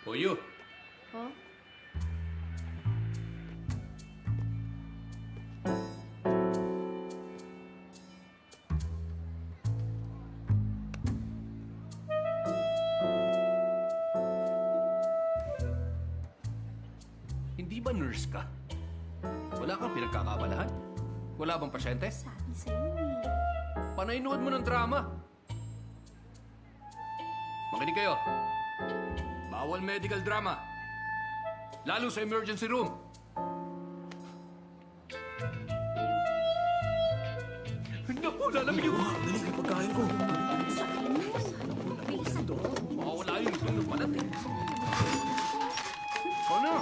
O you. Huh? Hindi ba nurse ka? Wala kang pinagkakabalahan? Wala bang pasyente? Sabi sa'yo eh. Panainuod mo ng drama. Makinig kayo. Bawal medical drama. Lalo sa emergency room. Naku, lalamig ako. Dali, yung pagkain ko. Sabi mo. Bilisan mo. Mawawala yung itlog ng balat eh. Ano?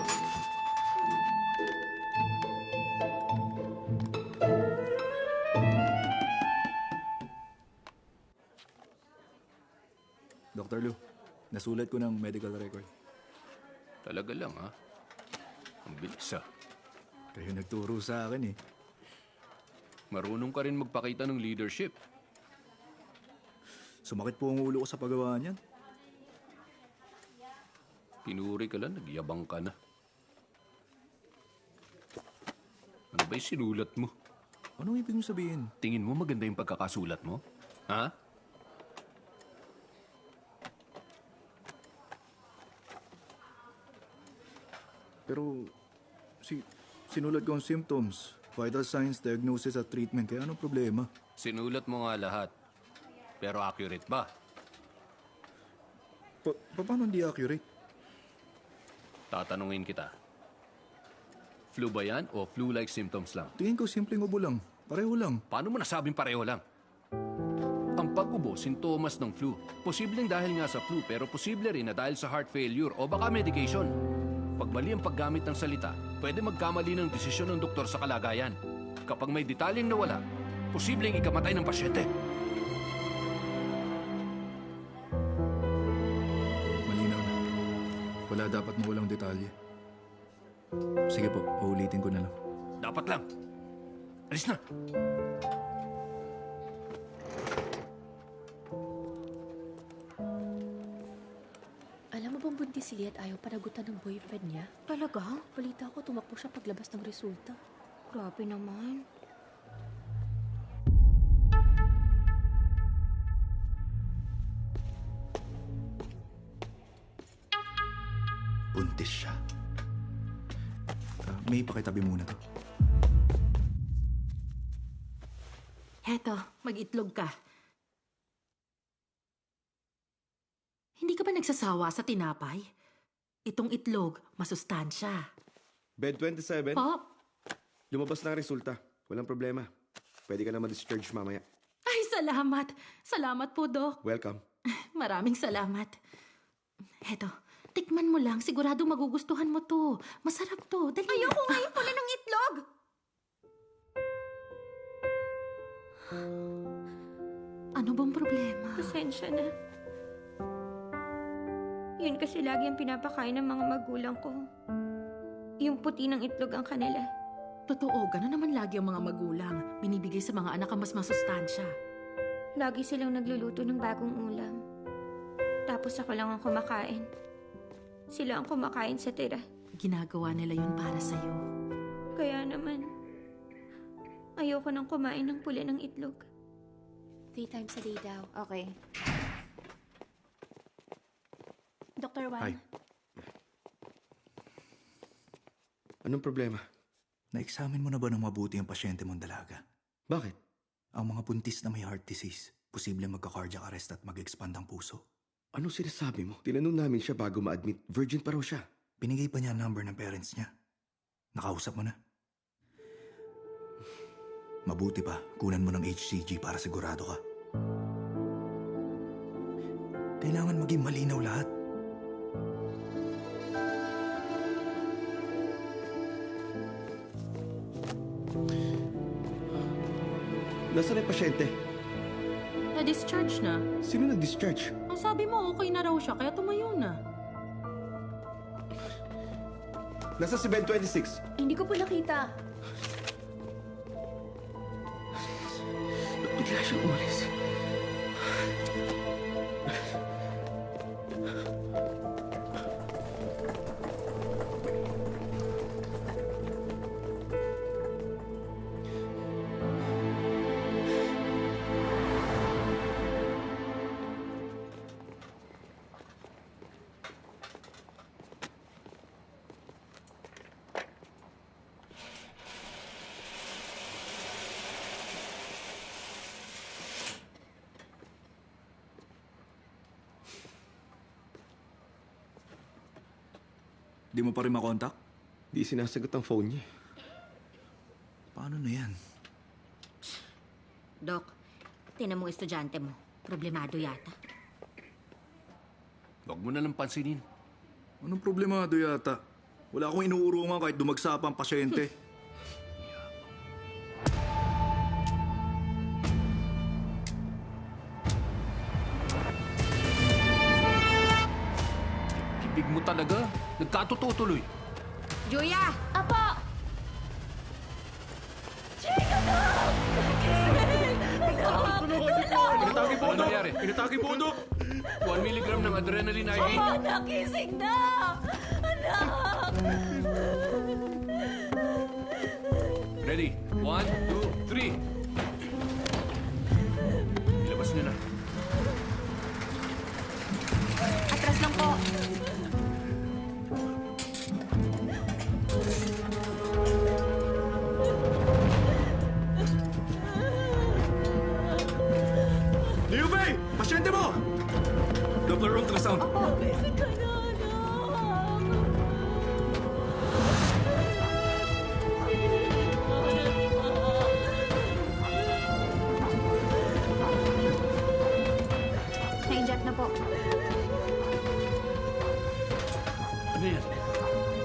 Dr. Lu, nasulat ko ng medical record. Talaga lang, ha? Ang bilis, ha? Kayo nagturo sa akin eh. Marunong ka rin magpakita ng leadership. Sumakit po ang ulo ko sa paggawa niyan. Pinuri ka lang, nagyabang ka na. Ano ba'y sinulat mo? Anong ibig mo sabihin? Tingin mo maganda yung pagkakasulat mo? Ha? Pero, sinulat ko ang symptoms, vital signs, diagnosis at treatment. Kaya anong problema? Sinulat mo nga lahat. Pero accurate ba? Paano hindi accurate? Tatanungin kita. Flu ba yan o flu-like symptoms lang? Tingin ko simpleng ubo lang. Pareho lang. Paano mo nasabing pareho lang? Ang pag-ubo, sintomas ng flu. Posibleng dahil nga sa flu, pero posible rin na dahil sa heart failure o baka medication. Pag mali ang paggamit ng salita, pwede magkamali ng desisyon ng doktor sa kalagayan. Kapag may detalyeng nawala, posibleng ikamatay ng pasyente. Malinaw na. Wala dapat mawalang detalye. Sige po, uulitin ko na lang. Dapat lang. Alis na. Alam mo bang buntis si Lee at ayaw panagutan ng boyfriend niya? Talaga? Balita ko tumakbo siya paglabas ng resulta. Grabe naman. Buntis siya. May pakitabi muna to. Heto, mag-itlog ka. Hindi ka ba nagsasawa sa tinapay? Itong itlog, masustansya. Bed 27, Pop? lumabas na ang resulta. Walang problema. Pwede ka na ma-discharge mamaya. Ay, salamat. Salamat po, Doc. Welcome. Maraming salamat. Heto, tikman mo lang. Sigurado magugustuhan mo to. Masarap to. Dali. Ayoko ngayon pala ng itlog! Ano bang problema? Pasensya na. Yun kasi lagi ang pinapakain ng mga magulang ko. Yung puti ng itlog ang kanila. Totoo, gano'n naman lagi ang mga magulang. Binibigay sa mga anak ang mas masustansya. Lagi silang nagluluto ng bagong ulam. Tapos ako lang ang kumakain. Sila ang kumakain sa tira. Ginagawa nila yun para sa'yo. Kaya naman, ayoko nang kumain ng pula ng itlog. 3 times a day daw. Okay. Dr. Juan. Hi. Anong problema? Na-examine mo na ba ng mabuti ang pasyente mong dalaga? Bakit? Ang mga buntis na may heart disease, posible magka-cardiac arrest at mag-expand ang puso. Anong sinasabi mo? Tinanong namin siya bago ma-admit. Virgin pa raw siya. Binigay pa niya ang number ng parents niya. Nakausap mo na. Mabuti pa, kunan mo ng HCG para sigurado ka. Kailangan maging malinaw lahat. Nasaan ang pasyente? Na-discharge na. Sino nag-discharge? Ang sabi mo, okay na raw siya, kaya tumayo na. Nasa si Bed 26. Hindi ko po nakita. Bigla siyang umalis. Di mo pa rin makontak? Di sinasagot ang phone niya. Paano na yan? Doc, tinan mo estudyante mo. Problemado yata. Huwag mo na lang pansinin. Anong problemado yata? Wala akong inuurungan kahit dumagsa pa ang pasyente. Ibig mo talaga. Nagkatotoo tuloy. Julia! Apa! Pinatake po, Dok! Pinatake po, Dok! 1 milligram ng adrenaline IV. Nakising na! Anak! Ready? 1, 2, 3. Ilabas niyo na. Atras lang po. Liu Fei! Pasyente mo! Doppler ultrasound. Mabisig ka na, anak! Na-inject na po. Ano yan?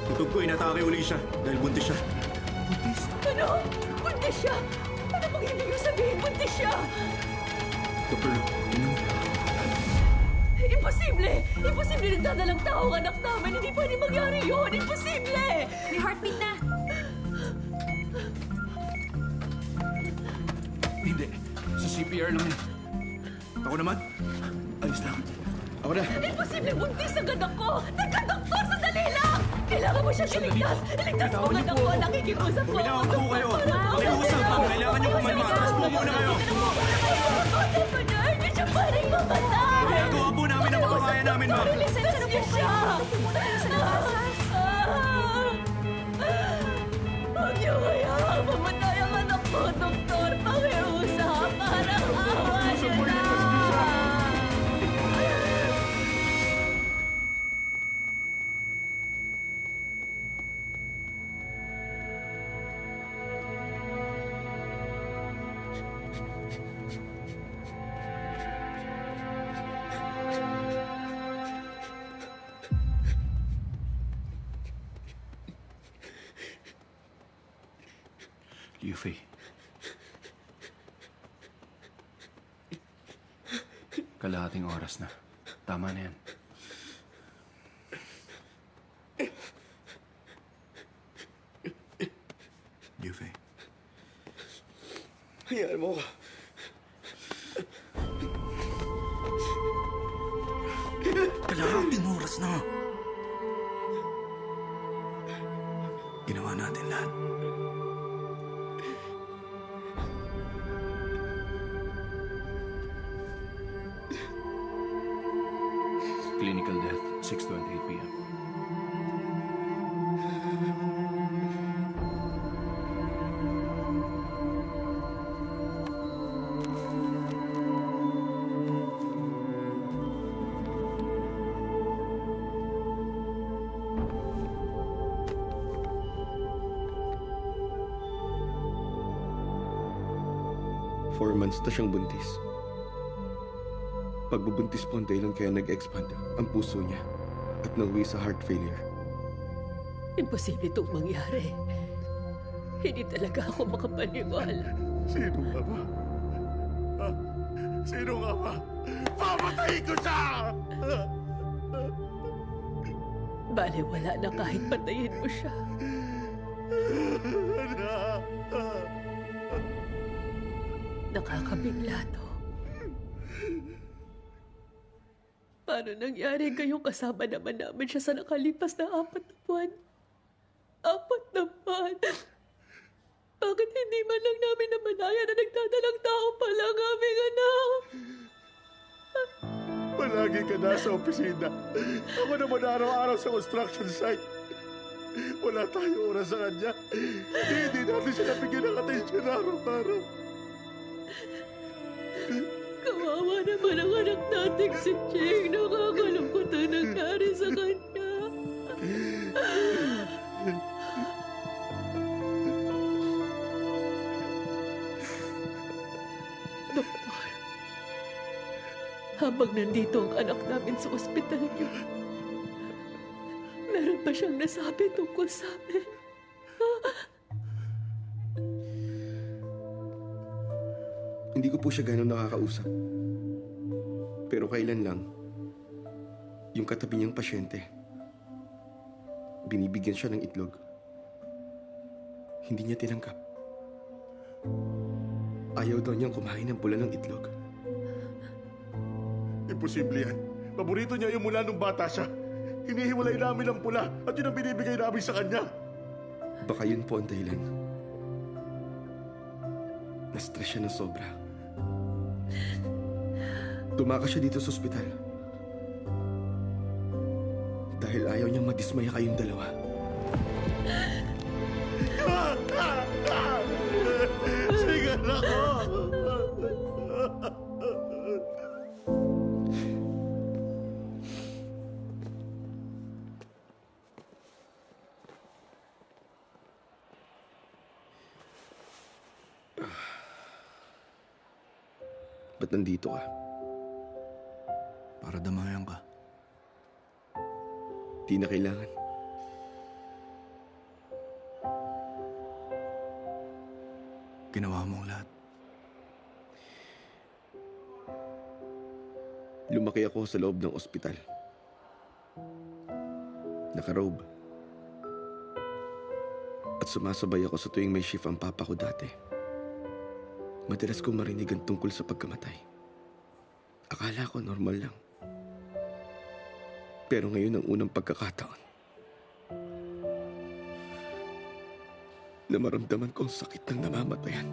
Tutog ko inatake uli siya dahil buntis siya. Ano? Buntis siya! Ano pang ibig yung sabihin? Buntis siya! Doppler, tingnan mo. Imposible! Imposible nagdadalang tao ang anak namin! Hindi pwede mangyari yun! Imposible! May heartbeat na. Hindi. Sa CPR lang yun. Ako naman? Ayos lang. Ako na. Imposible buntis ang anak ko! Teka, doktor! Sandali lang! Kailangan mo siya iligtas! Iligtas mo ang anak ko! Nakikiusap ko! Binawan po kayo! Nakiusap po! Kailangan niyo kumalma! Taas po muna kayo! Ano niya? Hindi siya pwedeng mamatay! Ginagawa po namin ang makakaya namin, ma'am! Lisensya niya siya! Huwag niyo kaya mamatay ang anak ko, doktor! Pakiusap! Parang awa niyo na! Liu Fei. Kalahating oras na. Tama na yan. Liu Fei. Hayaan mo ka. Kalahating oras na. Ginawa natin lahat. Clinical death, 6:28 p.m. Four months na siyang buntis. Pagbubuntis po ang dahilan kaya nag-expand ang puso niya at nauwi sa heart failure. Imposible itong mangyari. Hindi talaga ako makapaniwala. Sino ka ba? Ha? Sino ka ba? Papatayin ko siya! Bale, wala na kahit patayin mo siya. Nakakabigla to. Paano nangyari kayong kasama naman namin siya sa nakalipas na 4 na buwan? 4 na buwan? Bakit hindi man lang namin namalaya na nagdadalang tao pala ang aming anak? Palagi ka nasa opisina. Ako naman araw-araw sa construction site. Wala tayong oras sa kanya. Hindi natin siya nabigyan ng atensyon araw-araw. Kawawa naman ang anak nating si Ching. Nakakalungkot ang nangyari sa kanya. habang nandito ang anak namin sa ospital niyo, meron ba siyang nasabi tungkol sa amin? Hindi ko po siya gano'n nakakausap. Pero kailan lang, yung katabi niyang pasyente, binibigyan siya ng itlog. Hindi niya tinanggap. Ayaw daw niyang kumain ng pula ng itlog. Imposible yan. Paborito niya yung mula nung bata siya. Hinihiwalay namin ang pula at yun ang binibigay namin sa kanya. Baka yun po ang dahilan. Na-stress siya ng sobra. Tumakas siya dito sa ospital. Dahil ayaw niyang madismaya kayong dalawa. Sige na ko! Ba't nandito ka? Para damayan ka. Di na kailangan. Ginawa mo ang lahat. Lumaki ako sa loob ng ospital. Nakarobe. At sumasabay ako sa tuwing may shift ang papa ko dati. Madalas kong marinig ang tungkol sa pagkamatay. Akala ko normal lang. Pero ngayon ang unang pagkakataon na maramdaman ko ang sakit ng namamatayan.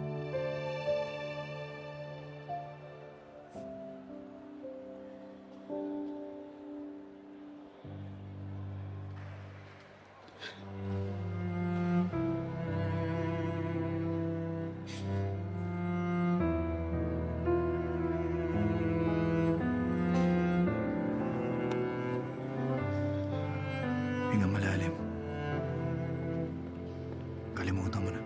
Hinga malalim. Kalimutan mo na.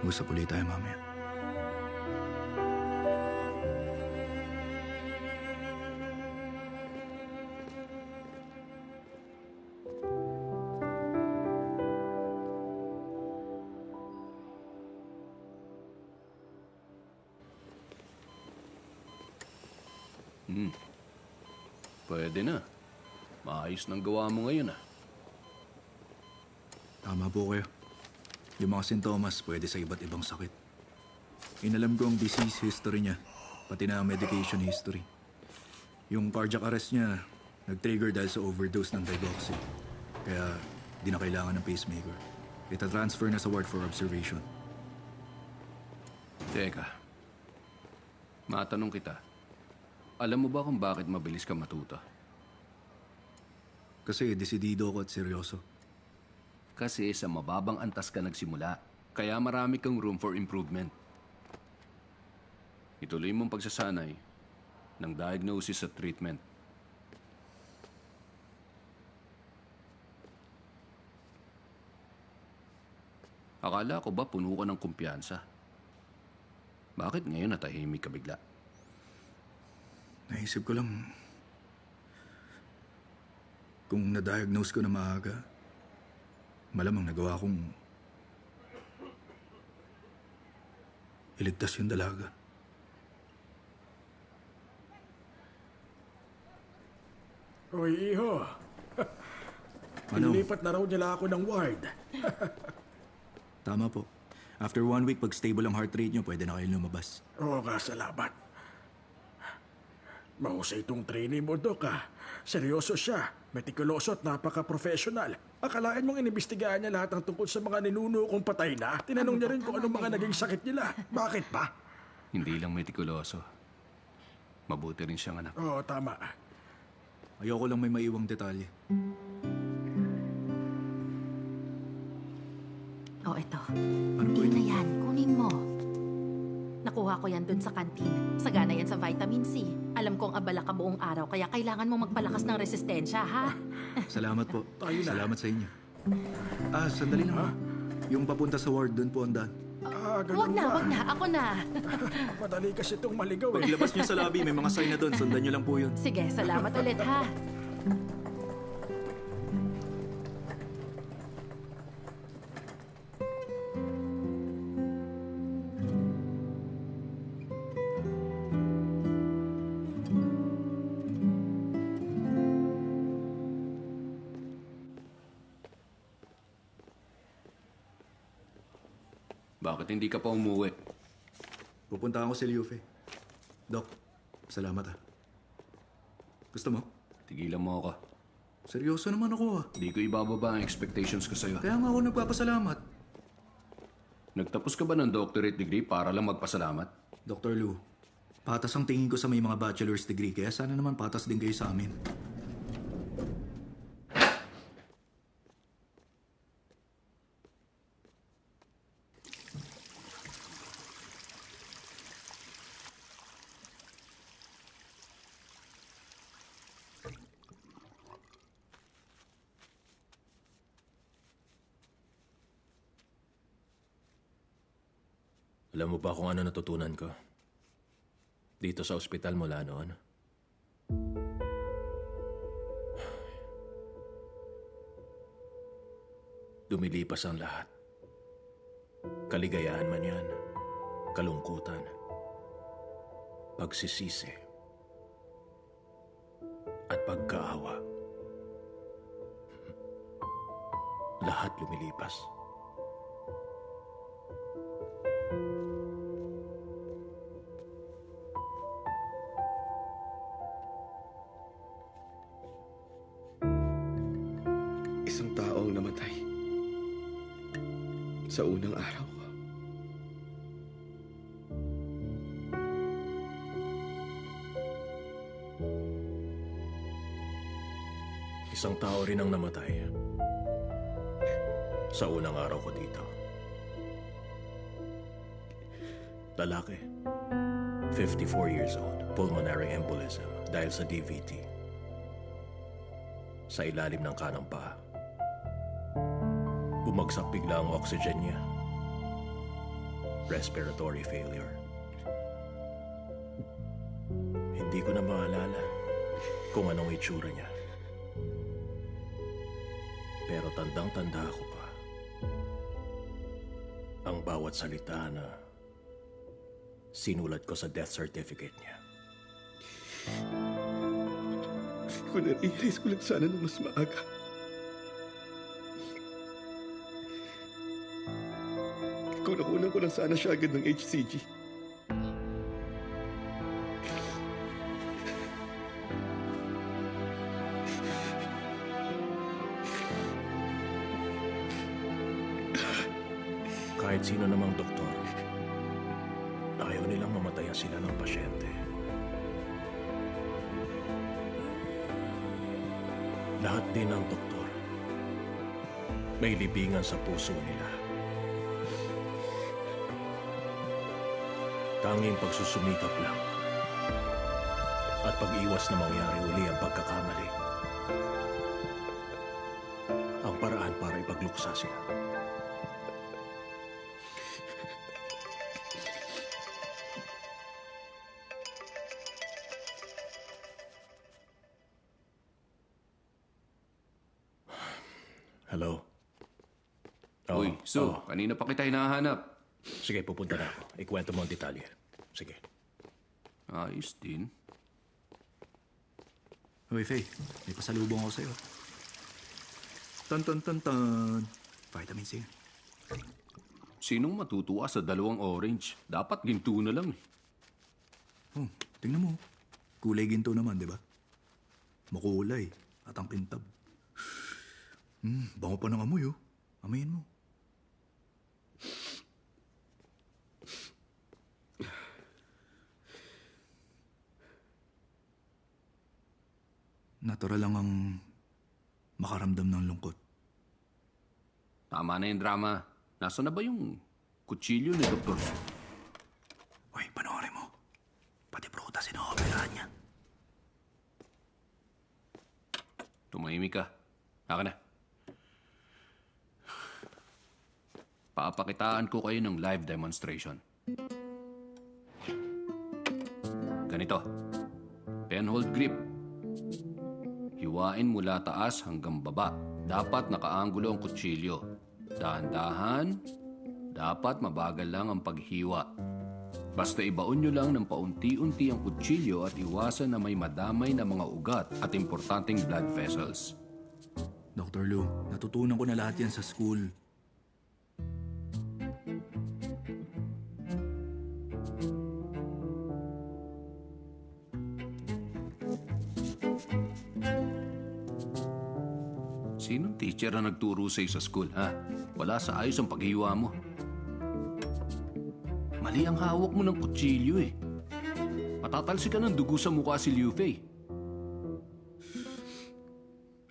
Usap ulit tayo mamaya. Pwede na. Maayos ng gawa mo ngayon ah. Tama po kayo. Yung mga sintomas pwede sa iba't ibang sakit. Inalam ko ang disease history niya, pati na ang medication history. Yung cardiac arrest niya, nag-trigger dahil sa overdose ng digoxin. Kaya di na kailangan ng pacemaker. Ita-transfer na sa ward for observation. Teka. Matanong kita. Alam mo ba kung bakit mabilis ka matuta? Kasi desidido ko at seryoso. Kasi sa mababang antas ka nagsimula. Kaya marami kang room for improvement. Ituloy mong pagsasanay ng diagnosis at treatment. Akala ko ba puno ka ng kumpiyansa? Bakit ngayon natahimik ka bigla? Naisip ko lang, kung na-diagnose ko na maaga, malamang nagawa kong iligtas yung dalaga. Hoy, iho. Ano? Ilipat na raw nila ako ng ward. Tama po. After 1 week, pag stable ang heart rate nyo, pwede na kayo lumabas. Oo nga, salamat. Mahusay itong trainee mo, Dok, ah. Seryoso siya, metikuloso at napaka-professional. Akalain mong inimbestigahan niya lahat ng tungkol sa mga ninuno kong patay na. Tinanong niya rin kung anong mga naging sakit nila. Bakit pa? Hindi lang metikuloso. Mabuti rin siyang anak. Oo, tama. Ayoko lang may maiwang detalye. Oh, eto. Ano po Yun na yun? yan. Kunin mo. Nakuha ko yan dun sa kantin. Sagana yan sa vitamin C. Alam kong abala ka buong araw, kaya kailangan mo magpalakas ng resistensya, ha? Salamat po. Tayo na. Salamat sa inyo. Sandali lang. Yung papunta sa ward, doon po ang daan. Ganun Wag na, ba? wag na. Ako na. Madali kasi itong maligaw eh. Paglabas niyo sa lobby, may mga sign na doon. Sundan niyo lang po yun. Sige, salamat ulit ha. Bakit hindi ka pa umuwi? Pupunta ako sa Liufe. Doc, salamat ah. Gusto mo? Tigilan mo ako. Seryoso naman ako ah. Hindi ko ibababa ang expectations ko sa'yo. Kaya nga ako nagpapasalamat. Nagtapos ka ba ng doctorate degree para lang magpasalamat? Dr. Lu, patas ang tingin ko sa may mga bachelor's degree, kaya sana naman patas din kayo sa amin. Alam mo ba kung ano natutunan ko? Dito sa ospital mula noon. Dumilipas ang lahat. Kaligayahan man yan, kalungkutan, pagsisisi, at pagkaawa. Lahat lumilipas. Isang taong namatay sa unang araw ko. Isang tao rin ang namatay sa unang araw ko dito. Lalaki, 54 years old, pulmonary embolism dahil sa DVT. Sa ilalim ng kanang paa. Bumagsak bigla ang oxygen niya. Respiratory failure. Hindi ko na maalala kung anong itsura niya. Pero tandang-tanda ko pa ang bawat salita na sinulat ko sa death certificate niya. Kung na-realize ko lang sana nung mas maaga. Kung nakunan ko lang sana siya agad ng HCG. Kahit sino namang doktor, ayaw nilang mamatayan sila ng pasyente. Lahat din ng doktor, may libingan sa puso nila. Tanging pagsusumikap lang at pag-iwas na mangyari uli ang pagkakamali ang paraan para ipagluksa sila. Hello? Uy, So, kanina pa kita hinahanap. Sige, pupunta na ako. Ikwento mo ang detalye. Sige. Ayos din. Hoy, Faye, may pasalubong ako sa'yo. Tan. Vitamin C. Sinong matutuwa sa 2 orange? Dapat ginto na lang. Oh, tingnan mo. Kulay ginto naman, di ba? Makulay at ang kintab. Bango pa ng amoy, oh. Amayin mo. Natural lang ang makaramdam ng lungkot. Tama na yung drama. Nasaan na ba yung kutsilyo ni Dr. Su? Uy, panoorin mo. Pati prutas sinooperahan niya. Tumahimik ka. Haka na. Papakitaan ko kayo ng live demonstration. Ganito. Penhold grip. Hiwain mula taas hanggang baba. Dapat nakaanggulo ang kutsilyo. Dahan-dahan. Dapat mabagal lang ang paghiwa. Basta ibaon nyo lang ng paunti-unti ang kutsilyo at iwasan na may madamay na mga ugat at importanteng blood vessels. Dr. Lou, natutunan ko na lahat yan sa school. Sinong teacher ang nagturo sa'yo sa school, ha? Wala sa ayos ang paghiwa mo. Mali ang hawak mo ng kutsilyo eh. Patatalsi ka ng dugo sa mukha si Liu Fei.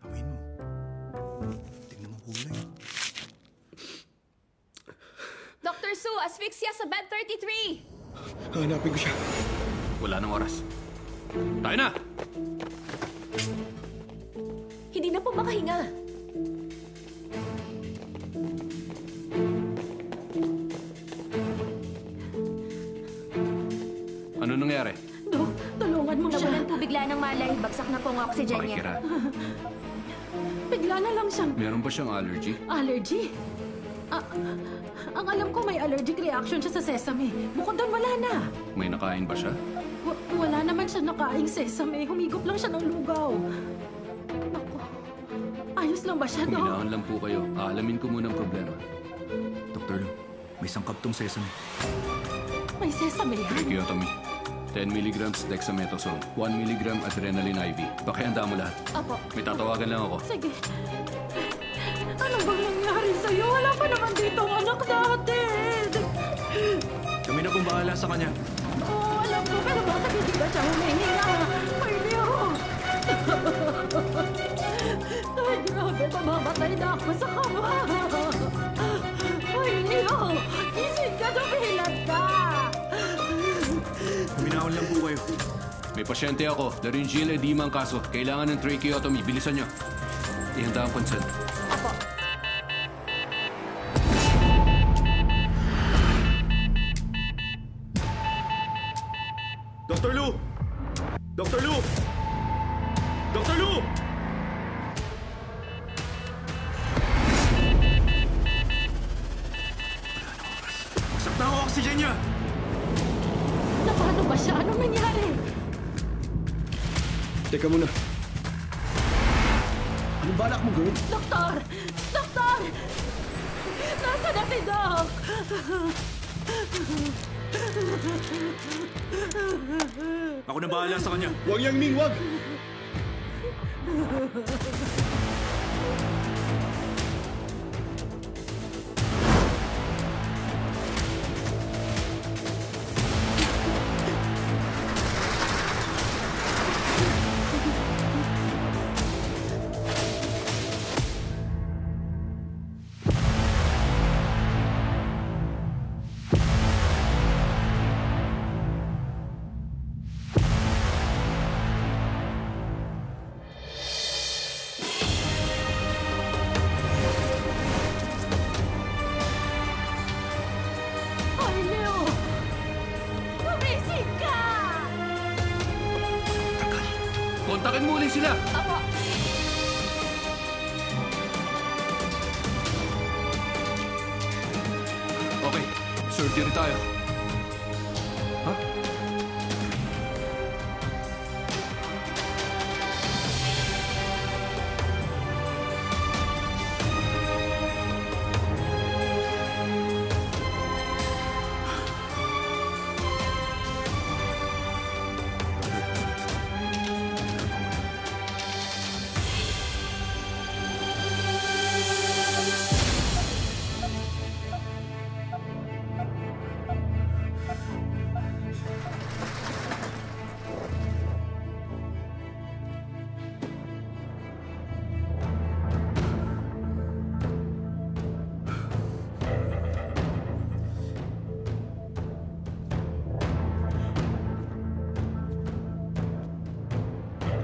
Amin mo. Tingnan mo kulay. Dr. Su, asphyxia sa bed 33! Hanapin ko siya. Wala nang oras. Tayo na! Hindi na po makahinga. Ano nangyari? Dok, tulungan mo siya. Nawalan po bigla ng malay. Bagsak na po ang oxygen niya. Pakikira. Bigla na lang siyang Meron ba siyang allergy? allergy. Ang alam ko may allergic reaction siya sa sesame. Bukod doon, wala na. May nakain ba siya? Wala naman siya nakaing sesame. Humigop lang siya ng lugaw. Naku, ayos lang ba siya, Dok? Kuminaan lang po kayo. Aalamin ko muna ang problema. Dr. Lou, may sangkap tong sesame. May sesame yan. Tracheotomy. 10 mg dexamethasone, 1 mg adrenaline IV. Pakihanda mo lahat. Apo. May tatawagan lang ako. Sige. Ano bang nangyari sa'yo? Wala pa naman dito ang anak natin. Kami na pong bahala sa kanya. Oo, alam ko. Pero bakit hindi ba siya humihinga? Ay, Leo! Ay, grabe. Mamamatay na ako sa kama. Ay, Leo! Gising ka, dumilat ka! Kuminahon lang po kayo. May pasyente ako. Laryngeal edema ang kaso. Kailangan ng tracheotomy. Bilisan niyo. Ihanda ang consent. Apo. Dr. Lou! Dr. Lou! Dr. Lou! Sakta ang oxygen niya! Paano ba siya? Anong nangyari? Teka muna. Anong balak mo gawin? Doktor! Doktor! Nasaan na si Doc? Ako na bahala sa kanya. Huwag Yang Ming, wag! Ay, Leo! Gumising ka! Kontakin mo ulit sila! Apo! Okay. Surgery tayo. Ha?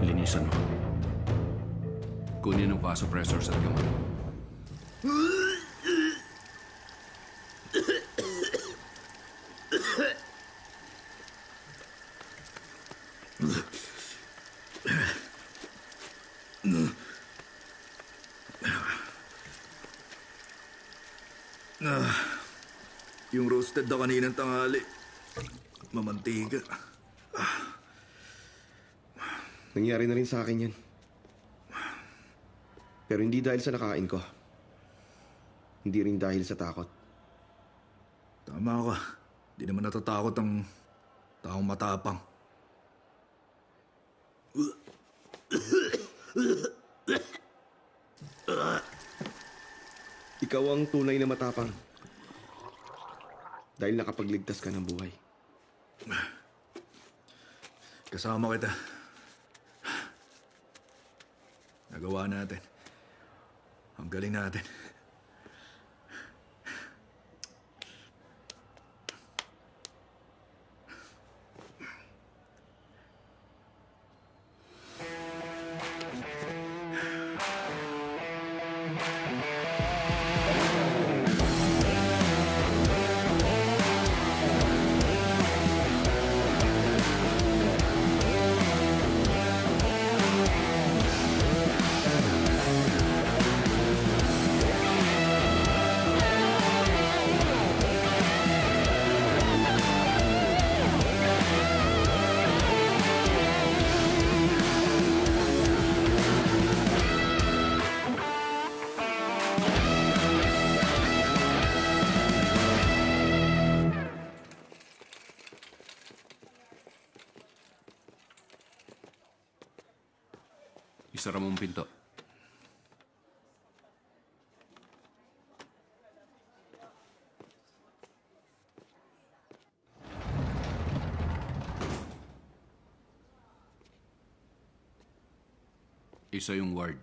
Linisan mo. Kunin ang vasopressor sa gamot. Yung roasted na kaninang tanghali. Mamantiga. Nangyari na rin sa akin yan. Pero hindi dahil sa nakain ko. Hindi rin dahil sa takot. Tama ka. Di naman natatakot ang taong matapang. Ikaw ang tunay na matapang. Dahil nakapagligtas ka ng buhay. Kasama kita. Nagawa natin. Ang galing natin. Isara mong pinto. Isa yung ward.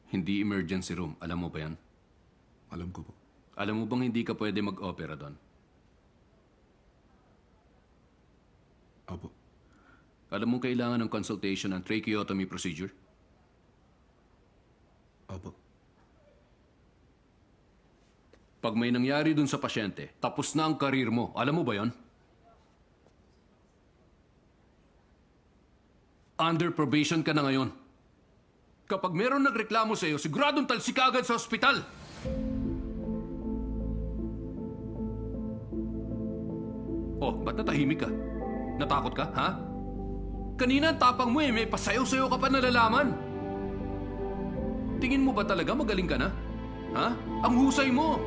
Hindi emergency room. Alam mo ba yan? Alam ko po. Alam mo bang hindi ka pwede mag-opera doon? Opo. Alam mo kailangan ng consultation ng tracheotomy procedure? Opo. Pag may nangyari dun sa pasyente, tapos na ang karir mo. Alam mo ba yon? Under probation ka na ngayon. Kapag meron nagreklamo sa iyo, siguradong talsi ka agad sa ospital. Oh, ba't natahimik ka? Natakot ka, ha? Kanina ang tapang mo may pasayaw-sayaw ka pa nalalaman. Tingin mo ba talaga magaling ka na? Ha? Ang husay mo.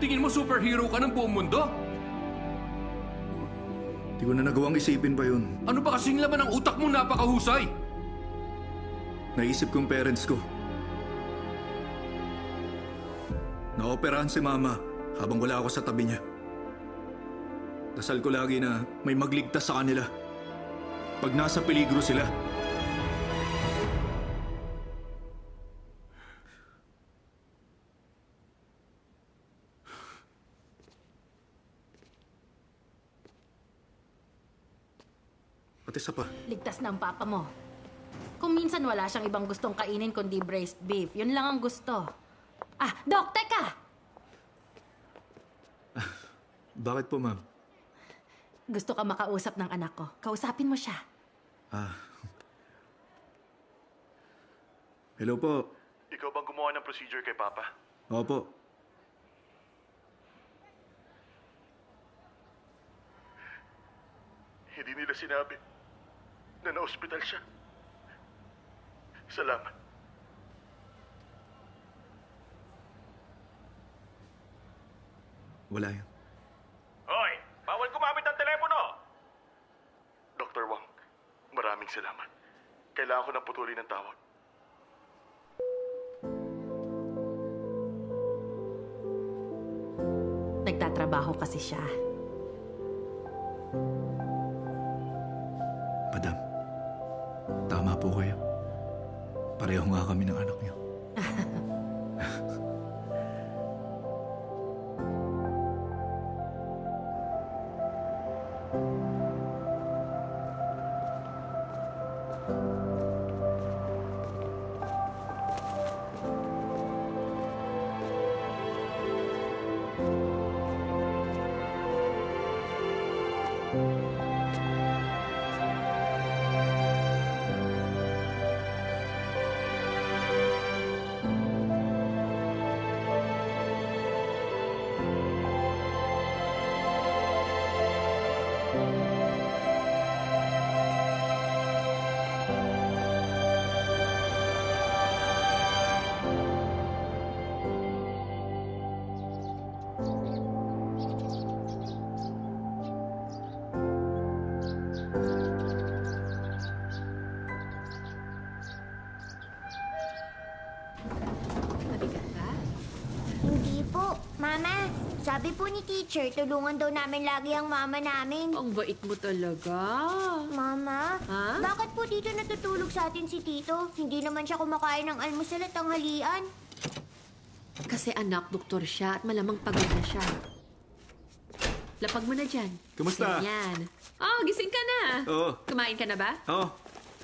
Tingin mo superhero ka ng buong mundo? Di ko na nagawang isipin pa yun. Ano ba kasing laman ng utak mo napakahusay? Naisip kong parents ko. Naoperahan si Mama habang wala ako sa tabi niya. Dasal ko lagi na may magligtas sa kanila pag nasa peligro sila. Pati sa pa. Ligtas na ang papa mo. Kung minsan wala siyang ibang gustong kainin kundi braised beef, yun lang ang gusto. Ah, Doc, teka! Bakit po, ma'am? Gusto ka makausap ng anak ko. Kausapin mo siya. Hello po. Ikaw bang gumawa ng procedure kay Papa? Opo. Hindi nila sinabi na na-hospital siya. Salamat. Wala yan. Hoy! Bawal gumamit ng telepono! Dr. Wang, maraming salamat. Kailangan ko ng putulin ng tawag. Nagtatrabaho kasi siya. Madam, tama po kayo. Pareho nga kami ng anak niyo. Mama, sabi po ni teacher, tulungan daw namin lagi ang mama namin. Ang bait mo talaga. Mama, Ha? bakit po dito natutulog sa atin si Tito? Hindi naman siya kumakain ng almusal at tanghalian. Kasi anak, doktor siya at malamang pagod na siya. Lapag mo na dyan. Kumusta? Ganyan. Oh, gising ka na. Oo. Kumain ka na ba? Oo,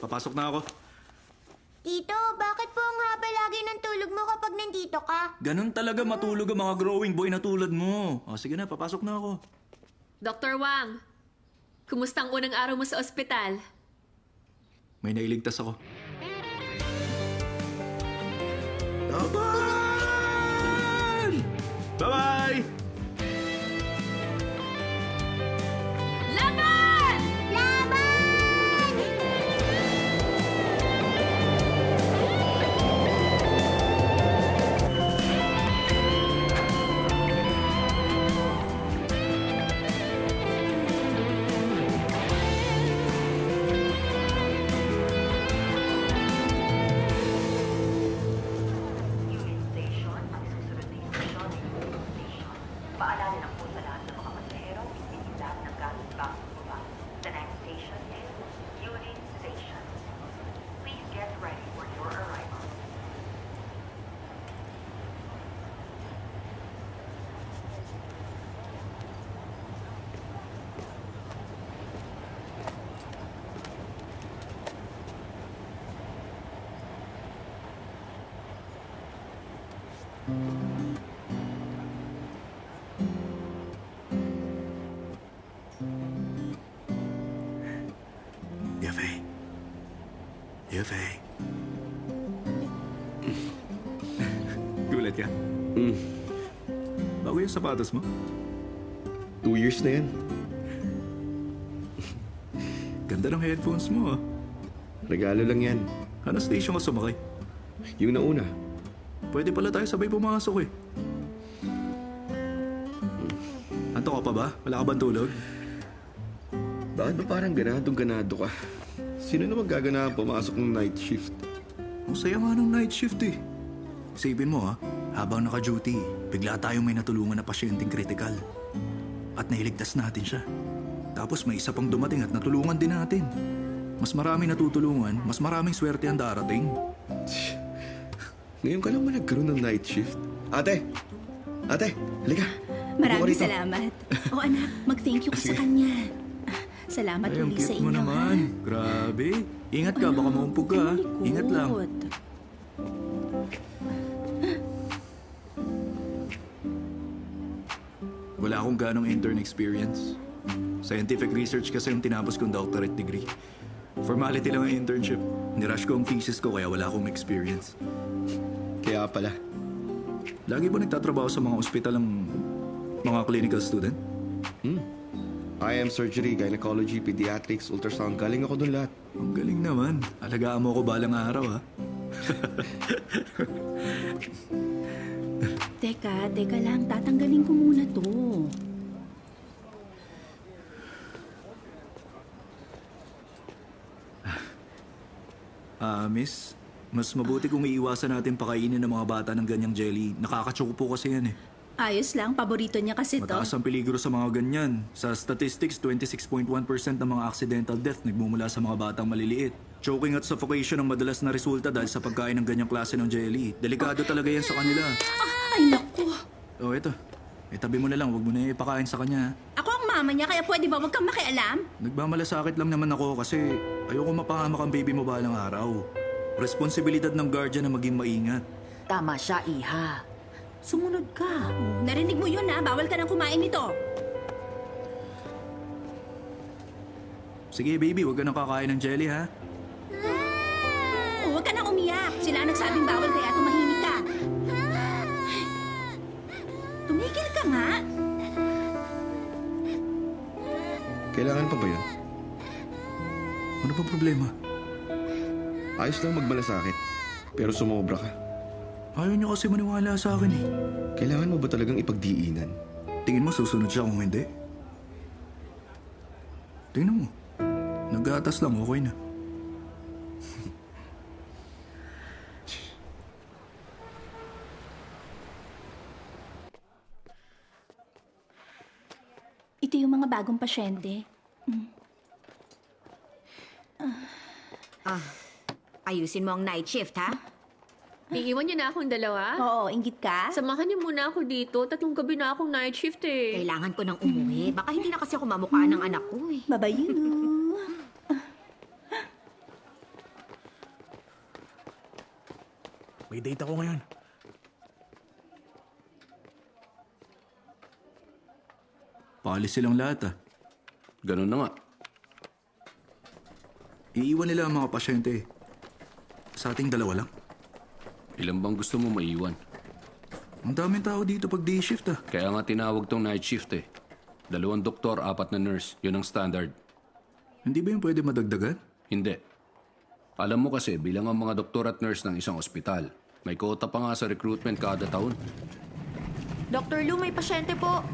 papasok na ako. Tito, bakit po ang haba lagi ng tulog mo kapag nandito ka? Ganun talaga matulog ang mga growing boy na tulad mo. O sige na, papasok na ako. Dr. Wang, kumusta ang unang araw mo sa ospital? May nailigtas ako. Bye-bye! Laban! Laban! Paalala lang po sa lahat ng mga pasahero, binilag ng gamit bago bumaba. The next station is Yulin Station. Please get ready for your arrival. Yafei. Yafei. Gulat ka? Bago yung sapatos mo? 2 years na yan. Ganda ng headphones mo ah. Regalo lang yan. Ano station ka sumakay? Yung nauna. Pwede pala tayo sabay pumasok eh. Anto ka pa ba? Wala ka bang tulog? Bakit ba parang ganado ka? Sino naman gaganahan pumasok ng night shift? Ang saya nga ng night shift eh. Isipin mo ha, habang naka-duty, bigla tayong may natulungan na pasyenteng kritikal. At nailigtas natin siya. Tapos may isa pang dumating at natulungan din natin. Mas marami natutulungan, mas maraming swerte ang darating. Ngayon ka lang ba nagkaroon ng night shift? Ate! Ate! Halika! Maraming salamat. O anak, mag-thank you ka sa kanya. Salamat Ay, ang uli sa cute mo inyo, naman. Grabe. Ingat ka, baka maumpog ka. Ha? Ingat lang. Wala akong ganong intern experience. Scientific research kasi yung tinapos kong doctorate degree. Formality lang ang internship. Nirush ko ang thesis ko kaya wala akong experience. Kaya pala. Lagi ba nagtatrabaho sa mga ospital ang mga clinical student? IM surgery, gynecology, pediatrics, ultrasound. Galing ako dun lahat. Ang galing naman. Alagaan mo ako balang araw, ha? Teka lang. Tatanggalin ko muna to. Miss, mas mabuti kung iiwasan natin pakainin ng mga bata ng ganyang jelly. Nakakatsoko po kasi yan eh. Ayos lang. Paborito niya kasi to. Mataas ang peligro sa mga ganyan. Sa statistics, 26.1% ng mga accidental death nagmumula sa mga batang maliliit. Choking at suffocation ang madalas na resulta dahil sa pagkain ng ganyang klase ng jelly. Delikado talaga yan sa kanila. Ay, naku. Oh, eto. Itabi mo na lang, huwag mo na ipakain sa kanya. Ako ang mama niya, kaya pwede ba wag kang makialam? Nagmamalasakit lang naman ako kasi ayoko mapahamak ang baby mo balang araw. Responsibilidad ng guardian na maging maingat. Tama siya, Iha. Sumunod ka. Narinig mo yun, ha? Bawal ka nang kumain nito. Sige, baby, huwag ka nang kakain ng jelly, ha? Huwag ka nang umiyak. Sila ang nagsabing bawal, kaya tumahimik ka. Tumigil ka nga. Kailangan pa ba yun? Ano ba problema? Ayos lang magmalasakit. Pero sumobra ka. Ayaw niyo kasi maniwala sa akin eh. Kailangan mo ba talagang ipagdiinan? Tingin mo susunod siya kung hindi? Tingnan mo. Nag-aatas lang, okay na. Ito yung mga bagong pasyente. Ayusin mo ang night shift, ha? Iiwan niyo na akong dalawa? Oo, inggit ka? Samahan niyo muna ako dito. 3 gabi na akong night shift eh. Kailangan ko nang umuwi. Baka hindi na kasi ako mamukhaan ng anak ko eh. Babayu. May date ako ngayon. Paalis silang lahat Ganun na nga. Iiwan nila ang mga pasyente. Sa ating dalawa lang. Ilan bang gusto mo maiwan? Ang daming tao dito pag day shift Kaya nga tinawag tong night shift eh. 2 doktor, 4 na nurse. Yun ang standard. Hindi ba yung pwede madagdagan? Hindi. Alam mo kasi, bilang ang mga doktor at nurse ng isang ospital, may quota pa nga sa recruitment kada taon. Dr. Lu, may pasyente po.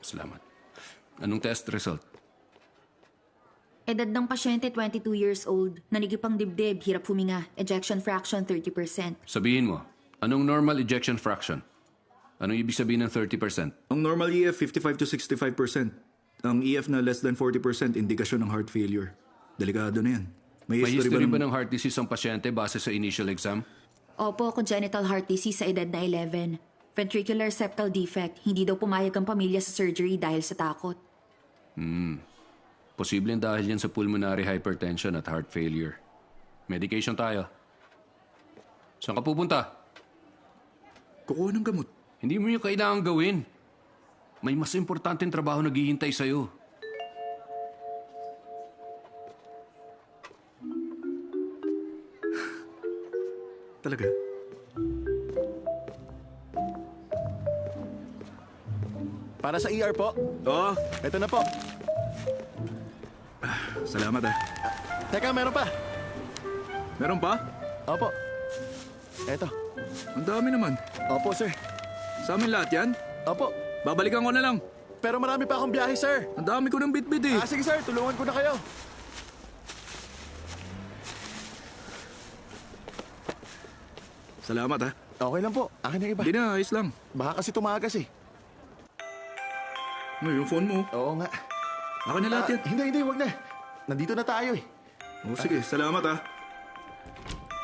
Salamat. Anong test result? Edad ng pasyente 22 years old. Nanigip ang dibdib, hirap huminga. Ejection fraction 30%. Sabihin mo, anong normal ejection fraction? Anong ibig sabihin ng 30%? Ang normal EF, 55 to 65%. Ang EF na less than 40%, indikasyon ng heart failure. Delikado na yan. May history ba ng heart disease ang pasyente base sa initial exam? Opo, congenital heart disease sa edad na 11. Ventricular septal defect. Hindi daw pumayag ang pamilya sa surgery dahil sa takot. Posibleng dahil yan sa pulmonary hypertension at heart failure. Medication tayo. Saan ka pupunta? Kukuha ng gamot. Hindi mo yung kailangan gawin. May mas importanteng trabaho naghihintay sa'yo. Talaga? Para sa ER po. Oo. Ito na po. Salamat Teka, meron pa. Meron pa? Opo. Eto. Ang dami naman. Opo, sir. Sa amin lahat yan? Opo. Babalikan ko na lang. Pero marami pa akong biyahe, sir. Ang dami ko ng bitbit Sige, sir. Tulungan ko na kayo. Salamat Okay lang po. Akin na iba. Hindi na, ayos lang. Baka kasi tumagas eh. Yung phone mo. Oo nga. Akin na lahat yan. Hindi, wag na. Nandito na tayo eh. Sige, salamat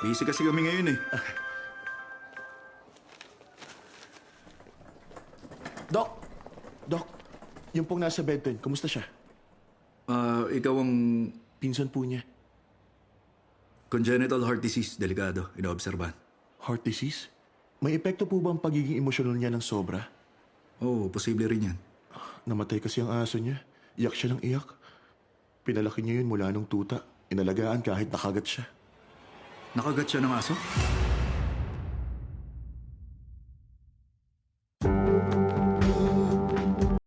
Busy kasi kami ngayon eh. Doc, yung pong nasa bedpan, kumusta siya? Ikaw ang Pinsan po niya. congenital heart disease, delikado, inoobserbahan. Heart disease? May epekto po ba ang pagiging emosyonal niya ng sobra? Oo, posible rin yan. Namatay kasi ang aso niya. Iyak siya ng iyak. Pinalaki niya yun mula nung tuta. Inalagaan kahit nakagat siya. Nakagat siya ng aso?